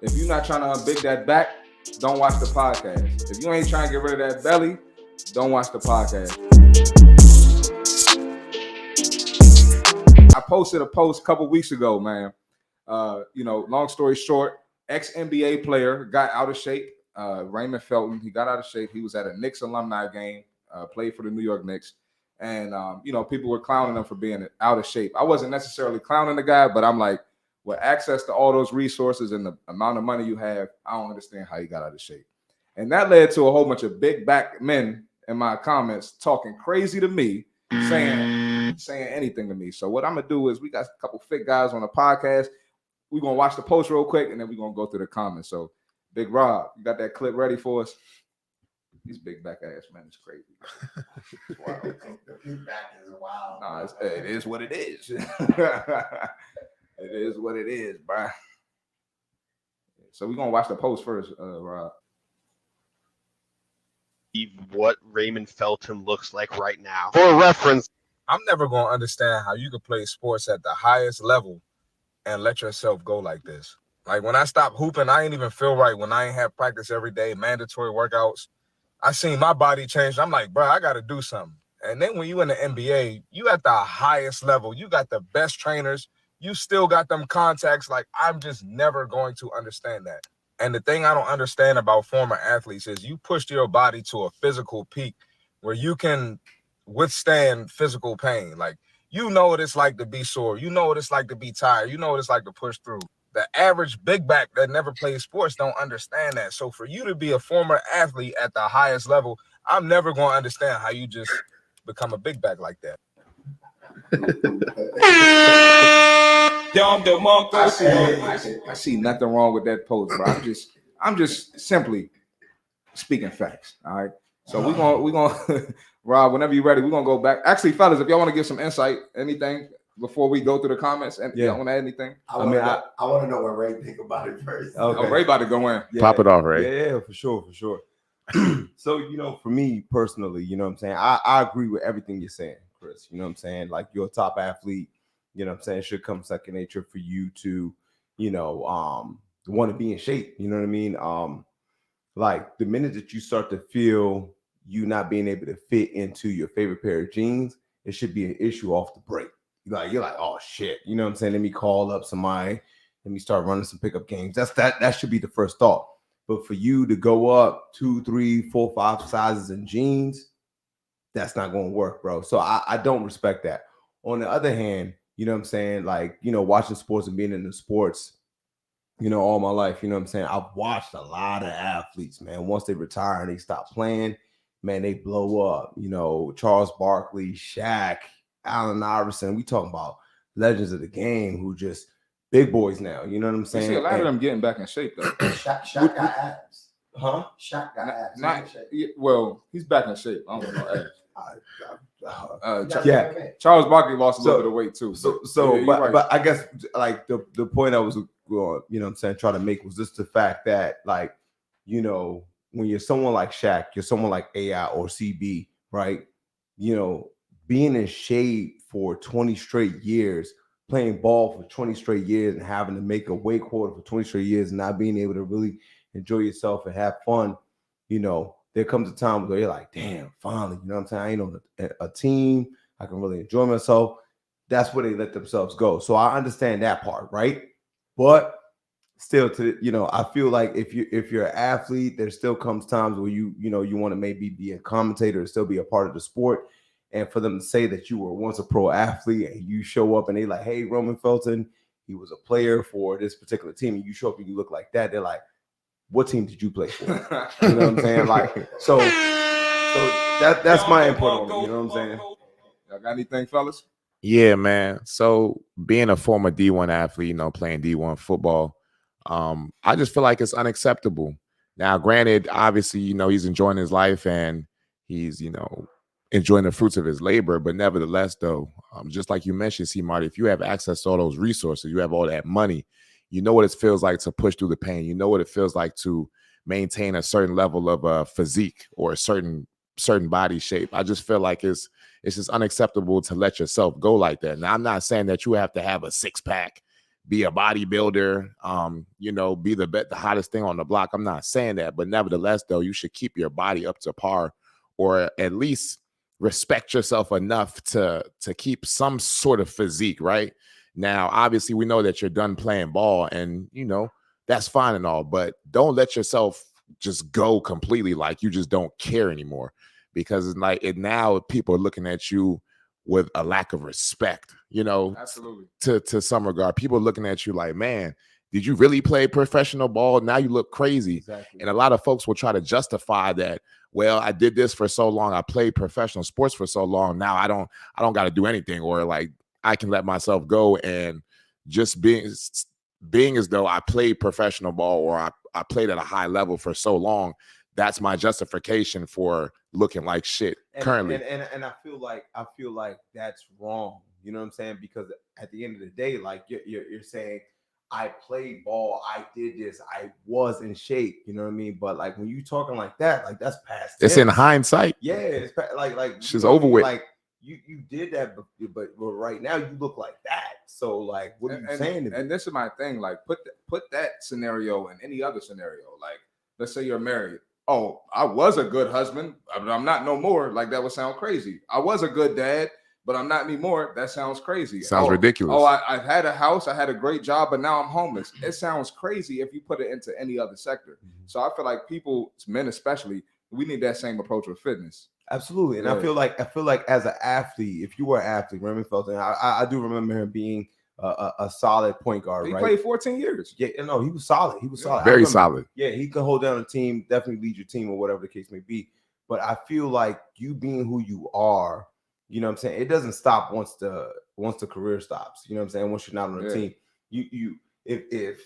If you're not trying to unbig that back, don't watch the podcast. If you ain't trying to get rid of that belly, don't watch the podcast. I posted a post a couple weeks ago, man. Long story short, ex-NBA player got out of shape. Raymond Felton, he got out of shape. He was at a Knicks alumni game, played for the New York Knicks. And, people were clowning him for being out of shape. I wasn't necessarily clowning the guy, but I'm like, with access to all those resources and the amount of money you have, I don't understand how you got out of shape. And that led to a whole bunch of big back men in my comments talking crazy to me, saying anything to me. So what I'm going to do is we got a couple fit guys on the podcast. We're going to watch the post real quick, and then we're going to go through the comments. So, Big Rob, you got that clip ready for us? These big back ass men is crazy. Wow. The big back is wild. Nah, it is what it is. It is what it is, bro. So we're going to watch the post first, Rob. What Raymond Felton looks like right now. For reference, I'm never going to understand how you could play sports at the highest level and let yourself go like this. Like when I stopped hooping, I ain't even feel right when I ain't have practice every day, mandatory workouts. I seen my body change. I'm like, bro, I got to do something. And then when you in the NBA, you at the highest level. You got the best trainers. You still got them contacts. Like, I'm just never going to understand that. And the thing I don't understand about former athletes is you pushed your body to a physical peak where you can withstand physical pain. Like, you know what it's like to be sore. You know what it's like to be tired. You know what it's like to push through. The average big back that never plays sports don't understand that. So for you to be a former athlete at the highest level, I'm never going to understand how you just become a big back like that. I see nothing wrong with that post, bro. I'm just simply speaking facts. All right. So we're gonna Rob, whenever you're ready, we're gonna go back. Actually, fellas, if y'all want to give some insight, anything before we go through the comments, and y'all want to add anything? I want to know what Ray think about it first. Okay. Oh, Ray about to go in. Yeah. Pop it off, Ray. Yeah, for sure. So, for me personally, you know what I'm saying? I agree with everything you're saying, Chris. You know what I'm saying? Like, you're a top athlete, you know what I'm saying? It should come second nature for you to, want to be in shape. You know what I mean? Like the minute that you start to feel you not being able to fit into your favorite pair of jeans, it should be an issue off the break. You're like, oh shit, you know what I'm saying? Let me call up somebody, let me start running some pickup games. That should be the first thought. But for you to go up 2, 3, 4, 5 sizes in jeans, that's not going to work, bro. So I don't respect that. On the other hand, you know what I'm saying? Like, watching sports and being in the sports, all my life, you know what I'm saying? I've watched a lot of athletes, man. Once they retire and they stop playing, man, they blow up. Charles Barkley, Shaq, Allen Iverson. We talking about legends of the game who just big boys now. You know what I'm saying? You see a lot of them getting back in shape, though. Shaq got abs. Huh? Shaq got abs. Well, he's back in shape. I don't know abs. Yeah. Charles Barkley lost a little bit of weight too. But I guess like the point I was trying to make was just the fact that when you're someone like Shaq, you're someone like AI or CB, right? Being in shape for 20 straight years, playing ball for 20 straight years and having to make a weight quota for 20 straight years and not being able to really enjoy yourself and have fun, there comes a time where you're like, damn, finally, you know what I'm saying? I ain't on a team. I can really enjoy myself. That's where they let themselves go. So I understand that part, right? But still, I feel like if you're an athlete, there still comes times where you want to maybe be a commentator or still be a part of the sport. And for them to say that you were once a pro athlete and you show up and they like, hey, Roman Felton, he was a player for this particular team, and you show up and you look like that, they're like, what team did you play for? You know what I'm saying? Like, so that's my input on it. You know what I'm saying? Y'all got anything, fellas? Yeah, man. So being a former D1 athlete, playing D1 football, I just feel like it's unacceptable. Now, granted, obviously, he's enjoying his life and he's, enjoying the fruits of his labor. But nevertheless, though, just like you mentioned, CMarty, if you have access to all those resources, you have all that money, you know what it feels like to push through the pain. You know what it feels like to maintain a certain level of physique or a certain body shape. I just feel like it's just unacceptable to let yourself go like that. Now, I'm not saying that you have to have a 6-pack, be a bodybuilder, be the hottest thing on the block. I'm not saying that, but nevertheless, though, you should keep your body up to par, or at least respect yourself enough to keep some sort of physique, right? Now, obviously, we know that you're done playing ball, and that's fine and all, but don't let yourself just go completely like you just don't care anymore, because it's like now people are looking at you with a lack of respect, Absolutely. to some regard. People are looking at you like, man, did you really play professional ball? Now you look crazy. Exactly. And a lot of folks will try to justify that. Well, I did this for so long. I played professional sports for so long. Now I don't got to do anything, or like I can let myself go and just being as though I played professional ball, or I played at a high level for so long. That's my justification for looking like shit currently. And I feel like that's wrong. You know what I'm saying? Because at the end of the day, like you're saying, I played ball, I did this, I was in shape. You know what I mean? But like when you talking like that, like that's past It's tense. in hindsight. Yeah, it's like she's over with. Like you did that, but right now you look like that. So like, what are you saying? And this is my thing. Like put that scenario in any other scenario. Like let's say you're married. Oh, I was a good husband, but I'm not no more. Like that would sound crazy. I was a good dad, but I'm not anymore. That sounds crazy. Sounds ridiculous. Oh, I've had a house, I had a great job, but now I'm homeless. It sounds crazy if you put it into any other sector. So I feel like people, men especially, we need that same approach with fitness. Absolutely. And I feel like as an athlete, if you were an athlete, Raymond Felton, I do remember him being a solid point guard. He right? played 14 years. Yeah, no, he was solid. He was solid. Very solid. Yeah, he could hold down a team, definitely lead your team or whatever the case may be. But I feel like you being who you are, you know what I'm saying? It doesn't stop once the career stops. You know what I'm saying? Once you're not on the team. If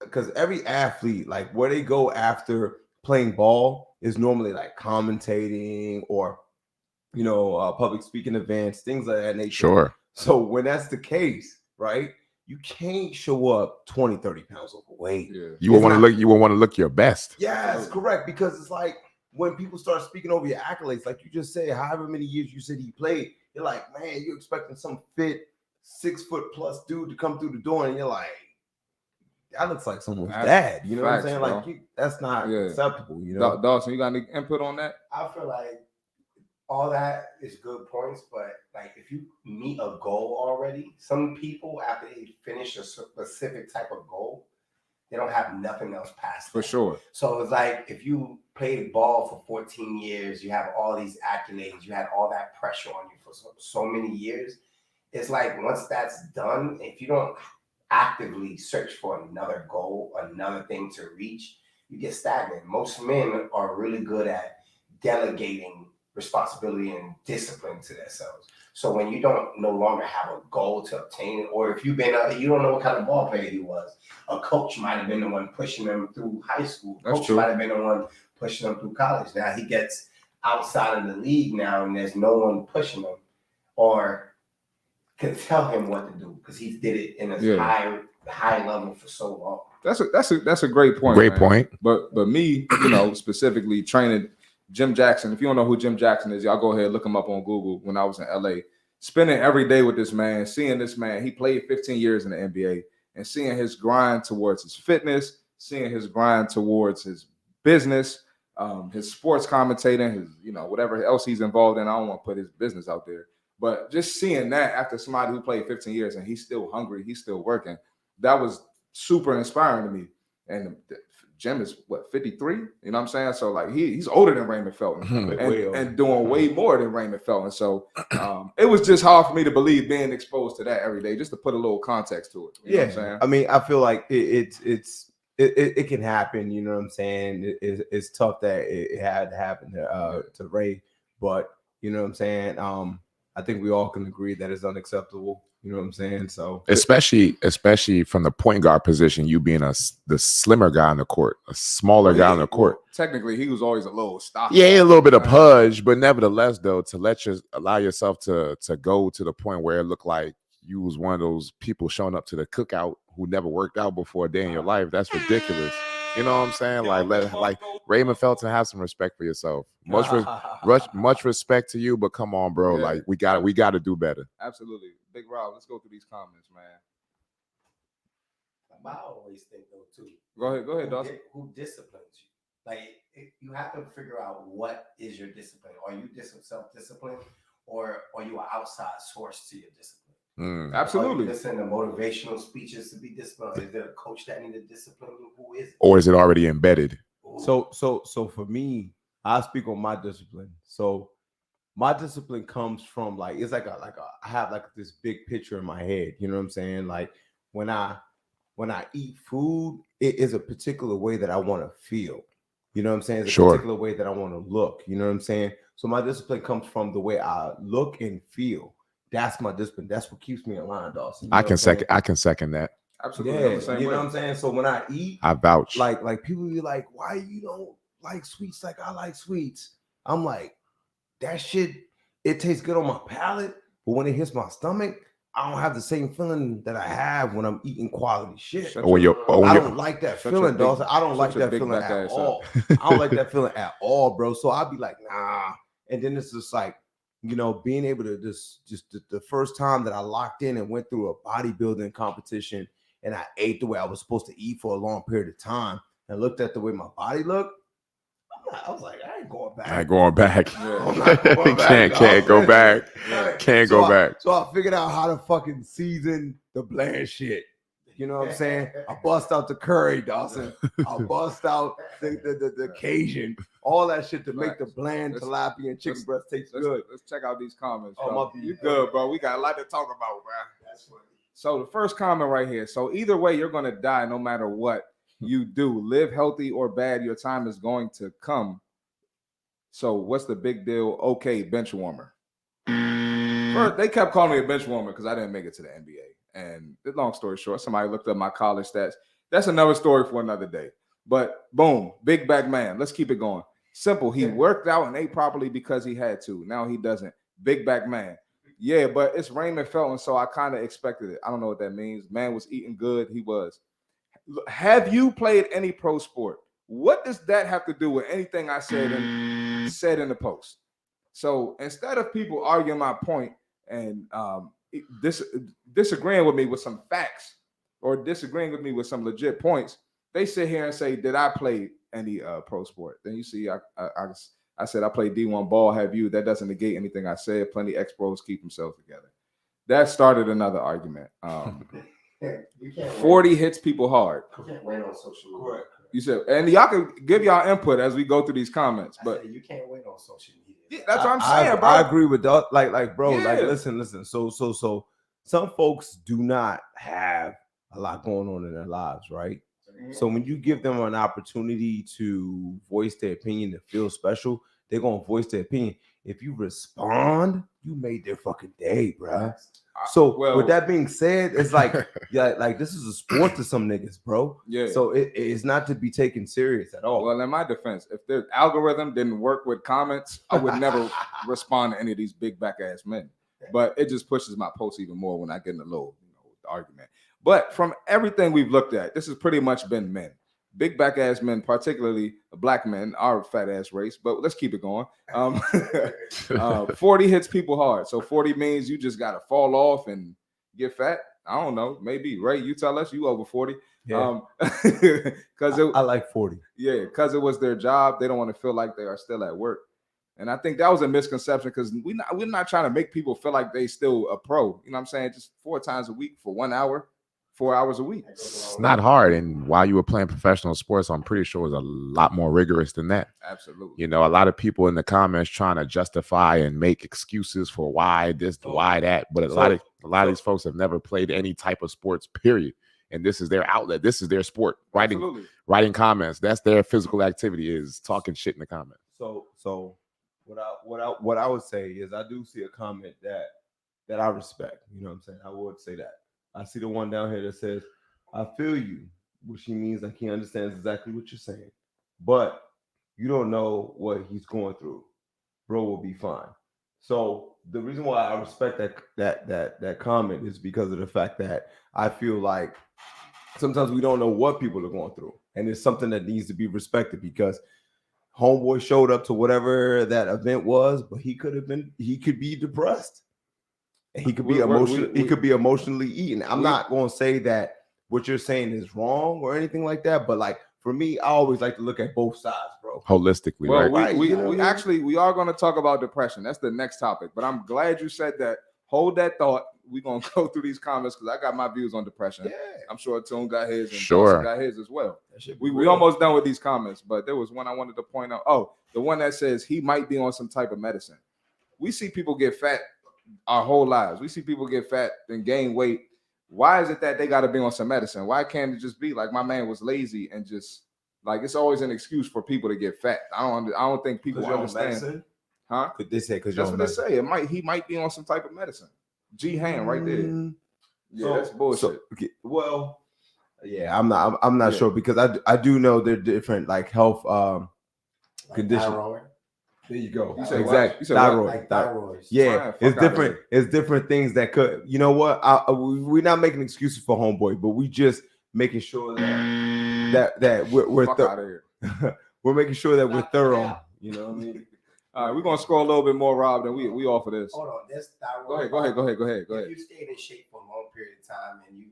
because every athlete, like where they go after playing ball is normally like commentating or public speaking events, things of that nature. Sure. So when that's the case, right, you can't show up 20, 30 pounds overweight. Yeah. You will want to look your best. Yes, correct. Because it's like when people start speaking over your accolades, like you just said, however many years you said he played, you're like, man, you're expecting some fit 6 foot plus dude to come through the door, and you're like, that looks like someone's dad. You know what I'm saying? Bro. Like that's not acceptable. You know, Dawson, you got any input on that? I feel like all that is good points, but like if you meet a goal already, some people after they finish a specific type of goal, they don't have nothing else past For that. sure. So it's like if you played ball for 14 years, you have all these accolades, you had all that pressure on you for so many years. It's like once that's done, if you don't actively search for another goal, another thing to reach, you get stagnant. Most men are really good at delegating responsibility and discipline to themselves. So when you don't no longer have a goal to obtain, or if you've been you don't know what kind of ball player he was, a coach might have been the one pushing him through high school. Coach might have been the one pushing him through college. Now he gets outside of the league now, and there's no one pushing him or can tell him what to do because he did it in a high level for so long. That's a great point. Great point. But me, specifically training Jim Jackson. If you don't know who Jim Jackson is, y'all go ahead and look him up on Google. When I was in LA, spending every day with this man, seeing this man, he played 15 years in the NBA, and seeing his grind towards his fitness, seeing his grind towards his business, his sports commentating, his whatever else he's involved in. I don't want to put his business out there. But just seeing that after somebody who played 15 years and he's still hungry, he's still working, that was super inspiring to me. And Jim is 53? You know what I'm saying? So like he's older than Raymond Felton and doing way more than Raymond Felton. So it was just hard for me to believe being exposed to that every day, just to put a little context to it. You know what I'm saying? I mean, I feel like it can happen. You know what I'm saying? It's tough that it had to happen to Ray, but you know what I'm saying? I think we all can agree that it's unacceptable. You know what I'm saying? So especially from the point guard position, you being the slimmer guy on the court, a smaller guy on the court. Technically, he was always a little stocky. Yeah, a little bit of pudge, but nevertheless, though, to allow yourself to go to the point where it looked like you was one of those people showing up to the cookout who never worked out before a day in your life. That's ridiculous. You know what I'm saying? Like Raymond Felton, have some respect for yourself. Much respect to you, but come on, bro. Yeah. Like we got to do better. Absolutely. Big Rob, let's go through these comments, man. I always think though too. Go ahead, Dawson. Who disciplines you? Like you have to figure out what is your discipline. Are you self-disciplined, or are you an outside source to your discipline? Absolutely. Are you listening to motivational speeches to be disciplined? Is there a coach that needs to discipline you? Who is it? Or is it already embedded? So for me, I speak on my discipline. So my discipline comes from like it's like I have like this big picture in my head. You know what I'm saying? Like when I eat food, it is a particular way that I want to feel. You know what I'm saying? It's a particular way that I want to look. You know what I'm saying? So my discipline comes from the way I look and feel. That's my discipline. That's what keeps me in line, Dawson. I can second that. Absolutely. Yeah, you know what I'm saying? So when I eat, I vouch. Like people be like, why you don't like sweets like I like sweets? I'm like, that shit, it tastes good on my palate, but when it hits my stomach, I don't have the same feeling that I have when I'm eating quality shit. I don't like that feeling, Dawson. I don't like that feeling at all. I don't like that feeling at all, bro. So I'll be like, nah. And then it's just like, you know, being able to just the first time that I locked in and went through a bodybuilding competition and I ate the way I was supposed to eat for a long period of time and looked at the way my body looked, I was like, I ain't going back. I ain't going back. Yeah. Can't go back. Yeah. Can't go back. So I figured out how to fucking season the bland shit. You know what I'm saying? I bust out the curry, Dawson. I bust out the Cajun, all that shit to make the bland tilapia and chicken breast taste good. Let's check out these comments. Oh, you good, bro? We got a lot to talk about, bro. That's funny. So the first comment right here. So either way, you're gonna die no matter what you do. Live healthy or bad, your time is going to come. So what's the big deal? Okay, bench warmer. First, they kept calling me a bench warmer because I didn't make it to the NBA. And long story short, somebody looked up my college stats. That's another story for another day. But boom, big back man. Let's keep it going. Simple. He worked out and ate properly because he had to. Now he doesn't. Big back man. Yeah, but it's Raymond Felton, so I kind of expected it. I don't know what that means. Man was eating good. He was. Have you played any pro sport? What does that have to do with anything I said in the post? So instead of people arguing my point and disagreeing with me with some facts or disagreeing with me with some legit points, they sit here and say, did I play any pro sport? Then you see, I said I played D1 ball. Have you? That doesn't negate anything I said. Plenty ex-pros keep themselves together. That started another argument. 40 hits people hard. You can't wait on social media. You said, and y'all can give y'all input as we go through these comments, but you can't wait on social media. Yeah, that's what I'm saying, bro. I agree with that. Like, bro, Yeah. like, listen. So some folks do not have a lot going on in their lives, right? So when you give them an opportunity to voice their opinion, to feel special, they're gonna voice their opinion. If you respond, you made their fucking day, bro. So with that being said, it's like, yeah, like this is a sport to some niggas, bro. Yeah. So it is not to be taken serious at all. Well, in my defense, if the algorithm didn't work with comments, I would never respond to any of these big back ass men. But it just pushes my post even more when I get in a little argument. But from everything we've looked at, this has pretty much been men. Big back ass men, particularly black men, are fat ass race, but let's keep it going. 40 hits people hard. So 40 means you just got to fall off and get fat. I don't know. Maybe, Ray, you tell us you over 40. Yeah. Because I like 40. Yeah, because it was their job. They don't want to feel like they are still at work. And I think that was a misconception because we're not trying to make people feel like they still a pro. You know what I'm saying? Just 4 times a week for 1 hour. 4 hours a week. It's not hard. And while you were playing professional sports, I'm pretty sure it was a lot more rigorous than that. Absolutely. You know, a lot of people in the comments trying to justify and make excuses for why this, why that. But a lot of these folks have never played any type of sports, period. And this is their outlet. This is their sport. Writing comments. That's their physical activity, is talking shit in the comments. So what I would say is I do see a comment that I respect. You know what I'm saying? I would say that. I see the one down here that says, I feel you, which he means like he understands exactly what you're saying, but you don't know what he's going through. Bro will be fine. So the reason why I respect that comment is because of the fact that I feel like sometimes we don't know what people are going through. And it's something that needs to be respected because homeboy showed up to whatever that event was, but he could be depressed. He could be emotionally eaten. I'm not going to say that what you're saying is wrong or anything like that. But like for me, I always like to look at both sides, bro. Holistically, Well, right? we You know what I mean? actually we are going to talk about depression. That's the next topic. But I'm glad you said that. Hold that thought. We're gonna go through these comments because I got my views on depression. Yeah. I'm sure Tune got his and Sure. Dawson got his as well. That should be We real. almost done with these comments, but there was one I wanted to point out. Oh, the one that says he might be on some type of medicine. We see people get fat our whole lives. We see people get fat and gain weight. Why is it that they got to be on some medicine? Why can't it just be like my man was lazy and just like it's always an excuse for people to get fat? I don't think people understand. Medicine? Huh? Could they say because That's what they say. He might be on some type of medicine. G hand right there. Yeah, So- that's bullshit. So, okay, well, yeah, I'm not sure because I do know they're different like health conditions. Thyroid. There you go. You said what? Exactly. You said what? Thyroid. Like thyroids. Yeah, Man, fuck it's outta different. It's different things that could. You know what? We're not making excuses for homeboy, but we just making sure that we're Fuck out of here. we're making sure that we're thorough. You know what I mean? All right, we're gonna scroll a little bit more, Rob. Then we off of this. Hold on, this thyroid. Go ahead. If you stayed in shape for a long period of time and you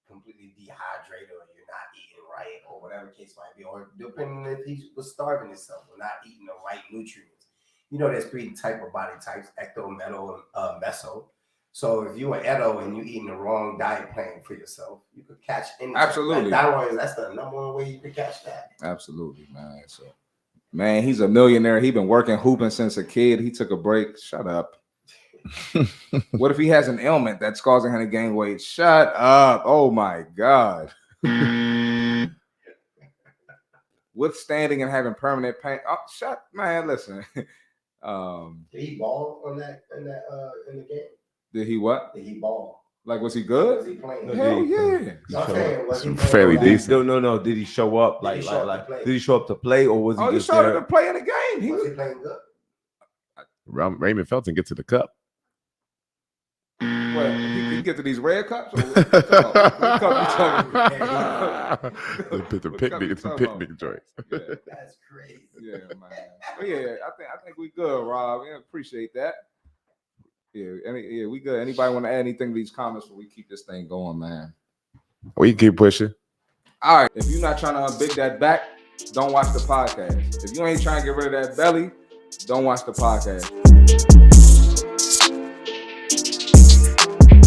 completely dehydrated or you're not eating right or whatever case might be, or depending if he was starving himself or not eating the right nutrients. You know, there's 3 type of body types: ecto, meso, and meso. So if you are eto and you eating the wrong diet plan for yourself, you could catch any. Absolutely. Like thyroid, that's the number one way you could catch that. Absolutely, man. So, man, he's a millionaire. He been working hooping since a kid. He took a break. Shut up. What if he has an ailment that's causing him to gain weight? Shut up. Oh my God. Withstanding and having permanent pain. Oh, man. Listen. Did he ball on that in the game? Did he what? Did he ball? Like, was he Was good? he playing? Hell yeah. I'm saying, was he playing Fairly on that? decent. No. Did he show up? Did he show up to play? Did he show up to play or was he Oh, he just showed there? him to play in the game. He Was was he playing good? Raymond Felton get to the cup. well, he can get to these red cups. Or what cup you talking about? the What cup you picnic talking about? joints. Yeah. That's crazy. Yeah, man. But yeah, I think we good, Rob. Yeah, appreciate that. Yeah, we good. Anybody want to add anything to these comments before we keep this thing going, man? We can keep pushing. All right. If you're not trying to unbig that back, don't watch the podcast. If you ain't trying to get rid of that belly, don't watch the podcast.